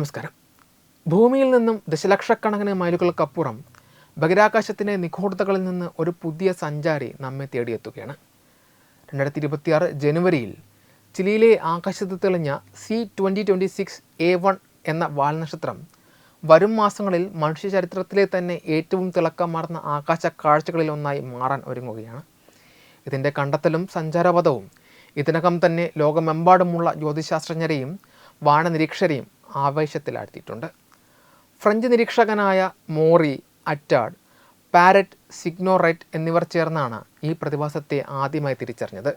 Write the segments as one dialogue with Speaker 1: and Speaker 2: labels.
Speaker 1: നമസ്കാരം. ഭൂമിയിൽ നിന്നും ദശലക്ഷക്കണക്കിന് മൈലുകൾക്കപ്പുറം ബഹിരാകാശത്തിൻ്റെ നിഗൂഢതകളിൽ നിന്ന് ഒരു പുതിയ സഞ്ചാരി നമ്മെ തേടിയെത്തുകയാണ്. 2026 ജനുവരിയിൽ ചിലിയിലെ ആകാശത്ത് തെളിഞ്ഞ C2026A1 എന്ന വാൽനക്ഷത്രം വരും മാസങ്ങളിൽ മനുഷ്യ ചരിത്രത്തിലെ തന്നെ ഏറ്റവും തിളക്കമാർന്ന ആകാശ കാഴ്ചകളിലൊന്നായി മാറാൻ ഒരുങ്ങുകയാണ്. ഇതിൻ്റെ കണ്ടെത്തലും സഞ്ചാരപഥവും ഇതിനകം തന്നെ ലോകമെമ്പാടുമുള്ള ജ്യോതിശാസ്ത്രജ്ഞരെയും വാനനിരീക്ഷരെയും ആവേശത്തിലാഴ്ത്തിയിട്ടുണ്ട്. ഫ്രഞ്ച് നിരീക്ഷകനായ മോറി അറ്റാഡ്, പാരറ്റ് സിഗ്നോറൈറ്റ് എന്നിവർ ചേർന്നാണ് ഈ പ്രതിഭാസത്തെ ആദ്യമായി തിരിച്ചറിഞ്ഞത്.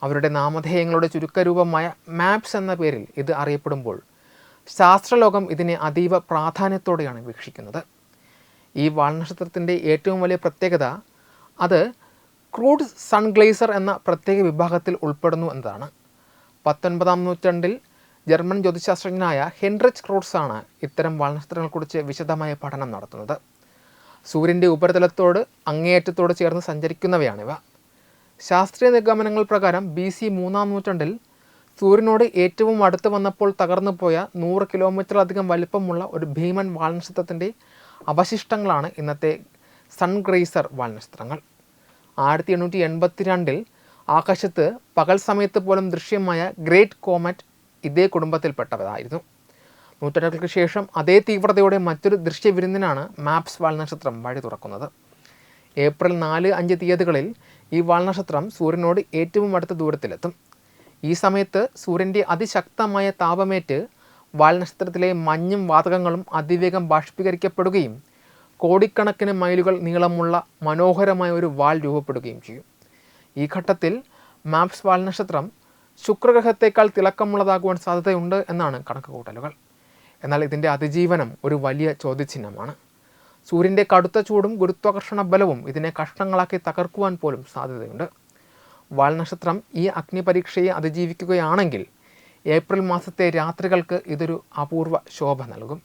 Speaker 1: അവരുടെ നാമധേയങ്ങളുടെ ചുരുക്കരൂപമായ മാപ്സ് എന്ന പേരിൽ ഇത് അറിയപ്പെടുമ്പോൾ ശാസ്ത്രലോകം ഇതിനെ അതീവ പ്രാധാന്യത്തോടെയാണ് വീക്ഷിക്കുന്നത്. ഈ വാൽനക്ഷത്രത്തിൻ്റെ ഏറ്റവും വലിയ പ്രത്യേകത അത് ക്രൂഡ് സൺഗ്ലേസർ എന്ന പ്രത്യേക വിഭാഗത്തിൽ ഉൾപ്പെടുന്നു എന്നതാണ്. 19-ാം നൂറ്റാണ്ടിൽ ജർമ്മൻ ജ്യോതിശാസ്ത്രജ്ഞനായ ഹെൻറിച്ച് ക്രൂഡ്സാണ് ഇത്തരം വാൽനക്ഷത്രങ്ങളെക്കുറിച്ച് വിശദമായ പഠനം നടത്തുന്നത്. സൂര്യൻ്റെ ഉപരിതലത്തോട് അങ്ങേയറ്റത്തോട് ചേർന്ന് സഞ്ചരിക്കുന്നവയാണിവ. ശാസ്ത്രീയ നിഗമനങ്ങൾ പ്രകാരം BC 3-ാം നൂറ്റാണ്ടിൽ സൂര്യനോട് ഏറ്റവും അടുത്ത് വന്നപ്പോൾ തകർന്നു പോയ 100 കിലോമീറ്ററിലധികം വലിപ്പമുള്ള ഒരു ഭീമൻ വാൽനക്ഷത്രത്തിൻ്റെ അവശിഷ്ടങ്ങളാണ് ഇന്നത്തെ സൺഗ്രേസർ വാൽനക്ഷത്രങ്ങൾ. 1882 ആകാശത്ത് പകൽ സമയത്ത് പോലും ദൃശ്യമായ ഗ്രേറ്റ് കോമറ്റ് ഇതേ കുടുംബത്തിൽപ്പെട്ടതായിരുന്നു. നൂറ്റാണ്ടുകൾക്ക് ശേഷം അതേ തീവ്രതയോടെ മറ്റൊരു ദൃശ്യവിരുന്നിനാണ് മാപ്സ് വാൽനക്ഷത്രം വഴി തുറക്കുന്നത്. ഏപ്രിൽ 4-5 തീയതികളിൽ ഈ വാൽനക്ഷത്രം സൂര്യനോട് ഏറ്റവും അടുത്ത ദൂരത്തിലെത്തും. ഈ സമയത്ത് സൂര്യൻ്റെ അതിശക്തമായ താപമേറ്റ് വാൽനക്ഷത്രത്തിലെ മഞ്ഞും വാതകങ്ങളും അതിവേഗം ബാഷ്പീകരിക്കപ്പെടുകയും കോടിക്കണക്കിന് മൈലുകൾ നീളമുള്ള മനോഹരമായ ഒരു വാൽ രൂപപ്പെടുകയും ചെയ്യും. ഈ ഘട്ടത്തിൽ മാപ്സ് വാൽനക്ഷത്രം ശുക്രഗ്രഹത്തേക്കാൾ തിളക്കമുള്ളതാകുവാൻ സാധ്യതയുണ്ട് എന്നാണ് കണക്കുകൂട്ടലുകൾ. എന്നാൽ ഇതിൻ്റെ അതിജീവനം ഒരു വലിയ ചോദ്യചിഹ്നമാണ്. സൂര്യൻ്റെ കടുത്ത ചൂടും ഗുരുത്വാകർഷണ ബലവും ഇതിനെ കഷ്ണങ്ങളാക്കി തകർക്കുവാൻ പോലും സാധ്യതയുണ്ട്. വാൽനക്ഷത്രം ഈ അഗ്നിപരീക്ഷയെ അതിജീവിക്കുകയാണെങ്കിൽ ഏപ്രിൽ മാസത്തെ രാത്രികൾക്ക് ഇതൊരു അപൂർവ ശോഭ നൽകും.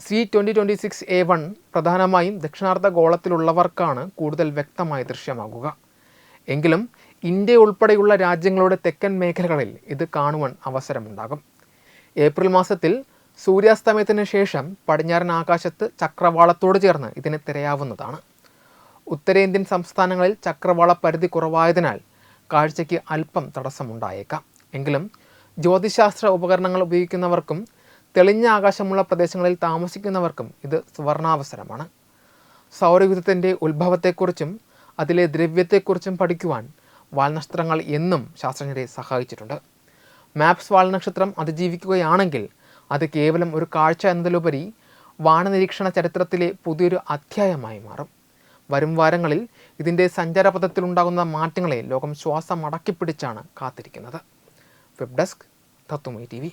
Speaker 1: C2026A1 പ്രധാനമായും ദക്ഷിണാർദ്ധ ഗോളത്തിലുള്ളവർക്കാണ് കൂടുതൽ വ്യക്തമായി ദൃശ്യമാകുക. എങ്കിലും ഇന്ത്യ ഉൾപ്പെടെയുള്ള രാജ്യങ്ങളുടെ തെക്കൻ മേഖലകളിൽ ഇത് കാണുവാൻ അവസരമുണ്ടാകും. ഏപ്രിൽ മാസത്തിൽ സൂര്യാസ്തമയത്തിന് ശേഷം പടിഞ്ഞാറൻ ആകാശത്ത് ചക്രവാളത്തോട് ചേർന്ന് ഇതിനെ തിരയാവുന്നതാണ്. ഉത്തരേന്ത്യൻ സംസ്ഥാനങ്ങളിൽ ചക്രവാള പരിധി കുറവായതിനാൽ കാഴ്ചയ്ക്ക് അല്പം തടസ്സമുണ്ടായേക്കാം. എങ്കിലും ജ്യോതിശാസ്ത്ര ഉപകരണങ്ങൾ ഉപയോഗിക്കുന്നവർക്കും തെളിഞ്ഞ ആകാശമുള്ള പ്രദേശങ്ങളിൽ താമസിക്കുന്നവർക്കും ഇത് സുവർണാവസരമാണ്. സൗരയൂഥത്തിൻ്റെ ഉത്ഭവത്തെക്കുറിച്ചും അതിലെ ദ്രവ്യത്തെക്കുറിച്ചും പഠിക്കുവാൻ വാൽനക്ഷത്രങ്ങൾ എന്നും ശാസ്ത്രജ്ഞരെ സഹായിച്ചിട്ടുണ്ട്. മാപ്സ് വാൽനക്ഷത്രം അതിജീവിക്കുകയാണെങ്കിൽ അത് കേവലം ഒരു കാഴ്ച എന്നതിലുപരി വാനനിരീക്ഷണ ചരിത്രത്തിലെ പുതിയൊരു അധ്യായമായി മാറും. വരും വാരങ്ങളിൽ ഇതിൻ്റെ സഞ്ചാരപഥത്തിലുണ്ടാകുന്ന മാറ്റങ്ങളെ ലോകം ശ്വാസം അടക്കിപ്പിടിച്ചാണ് കാത്തിരിക്കുന്നത്. Web desk Tatwamayi TV.